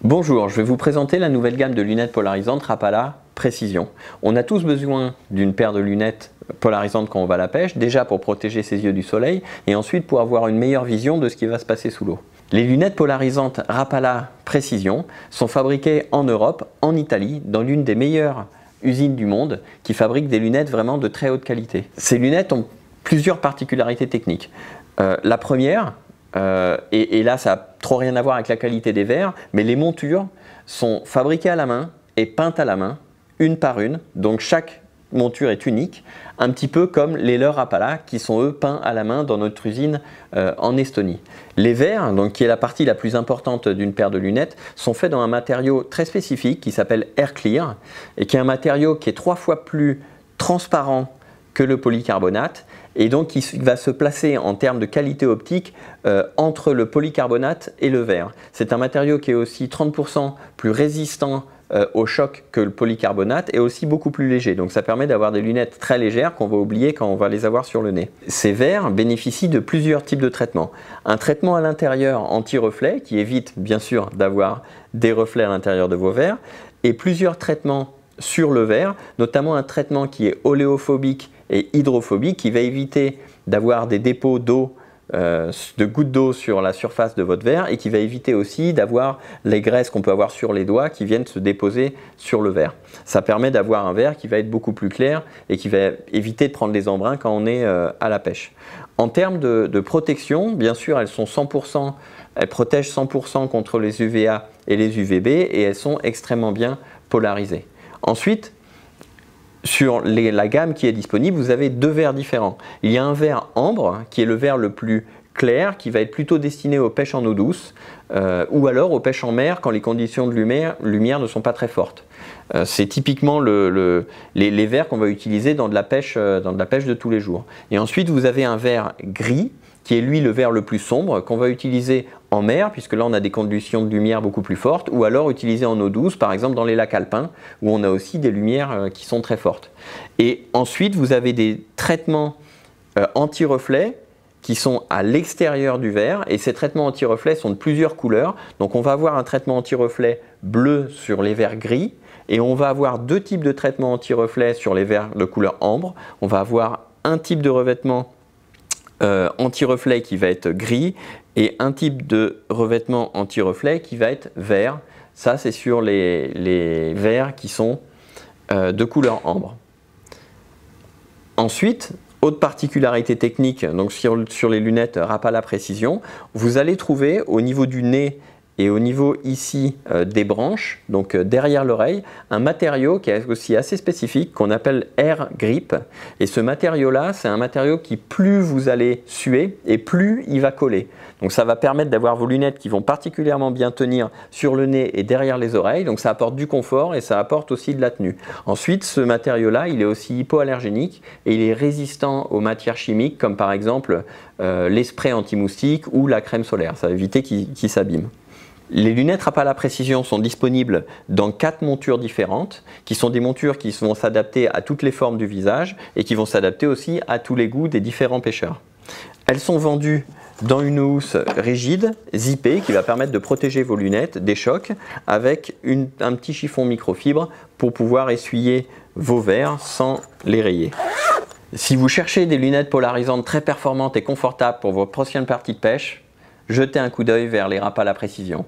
Bonjour, je vais vous présenter la nouvelle gamme de lunettes polarisantes Rapala Précision. On a tous besoin d'une paire de lunettes polarisantes quand on va à la pêche, déjà pour protéger ses yeux du soleil et ensuite pour avoir une meilleure vision de ce qui va se passer sous l'eau. Les lunettes polarisantes Rapala Précision sont fabriquées en Europe, en Italie, dans l'une des meilleures usines du monde qui fabrique des lunettes vraiment de très haute qualité. Ces lunettes ont plusieurs particularités techniques. La première, et là ça n'a trop rien à voir avec la qualité des verres, mais les montures sont fabriquées à la main et peintes à la main, une par une, donc chaque monture est unique, un petit peu comme les leurres Rapala qui sont eux peints à la main dans notre usine en Estonie. Les verres, donc, qui est la partie la plus importante d'une paire de lunettes, sont faits dans un matériau très spécifique qui s'appelle Air Clear et qui est un matériau qui est 3 fois plus transparent que le polycarbonate et donc qui va se placer en termes de qualité optique entre le polycarbonate et le verre. C'est un matériau qui est aussi 30% plus résistant au choc que le polycarbonate et aussi beaucoup plus léger. Donc ça permet d'avoir des lunettes très légères qu'on va oublier quand on va les avoir sur le nez. Ces verres bénéficient de plusieurs types de traitements. Un traitement à l'intérieur anti-reflet qui évite bien sûr d'avoir des reflets à l'intérieur de vos verres et plusieurs traitements sur le verre, notamment un traitement qui est oléophobique et hydrophobique qui va éviter d'avoir des dépôts d'eau, de gouttes d'eau sur la surface de votre verre et qui va éviter aussi d'avoir les graisses qu'on peut avoir sur les doigts qui viennent se déposer sur le verre. Ça permet d'avoir un verre qui va être beaucoup plus clair et qui va éviter de prendre des embruns quand on est à la pêche. En termes de protection, bien sûr, elles sont 100%, elles protègent 100% contre les UVA et les UVB et elles sont extrêmement bien polarisées. Ensuite, sur la gamme qui est disponible, vous avez deux verres différents. Il y a un verre ambre, qui est le verre le plus clair, qui va être plutôt destiné aux pêches en eau douce, ou alors aux pêches en mer quand les conditions de lumière ne sont pas très fortes. C'est typiquement les verres qu'on va utiliser dans de la pêche de tous les jours. Et ensuite, vous avez un verre gris, qui est lui le verre le plus sombre, qu'on va utiliser en mer, puisque là on a des conditions de lumière beaucoup plus fortes, ou alors utiliser en eau douce, par exemple dans les lacs alpins, où on a aussi des lumières qui sont très fortes. Et ensuite, vous avez des traitements anti-reflets qui sont à l'extérieur du verre, et ces traitements anti-reflets sont de plusieurs couleurs. Donc on va avoir un traitement anti-reflet bleu sur les verres gris, et on va avoir deux types de traitements anti-reflets sur les verres de couleur ambre. On va avoir un type de revêtement anti-reflet qui va être gris et un type de revêtement anti-reflet qui va être vert. Ça, c'est sur les verres qui sont de couleur ambre. Ensuite, autre particularité technique, donc sur les lunettes Rapala Précision, vous allez trouver au niveau du nez et au niveau ici des branches, donc derrière l'oreille, un matériau qui est aussi assez spécifique qu'on appelle Air Grip. Et ce matériau-là, c'est un matériau qui plus vous allez suer et plus il va coller. Donc ça va permettre d'avoir vos lunettes qui vont particulièrement bien tenir sur le nez et derrière les oreilles. Donc ça apporte du confort et ça apporte aussi de la tenue. Ensuite, ce matériau-là, il est aussi hypoallergénique et il est résistant aux matières chimiques comme par exemple les sprays anti-moustiques ou la crème solaire. Ça va éviter qu'il s'abîme. Les lunettes Rapala Précision sont disponibles dans 4 montures différentes, qui sont des montures qui vont s'adapter à toutes les formes du visage et qui vont s'adapter aussi à tous les goûts des différents pêcheurs. Elles sont vendues dans une housse rigide, zippée, qui va permettre de protéger vos lunettes des chocs avec un petit chiffon microfibre pour pouvoir essuyer vos verres sans les rayer. Si vous cherchez des lunettes polarisantes très performantes et confortables pour vos prochaines parties de pêche, jetez un coup d'œil vers les Rapala Précision.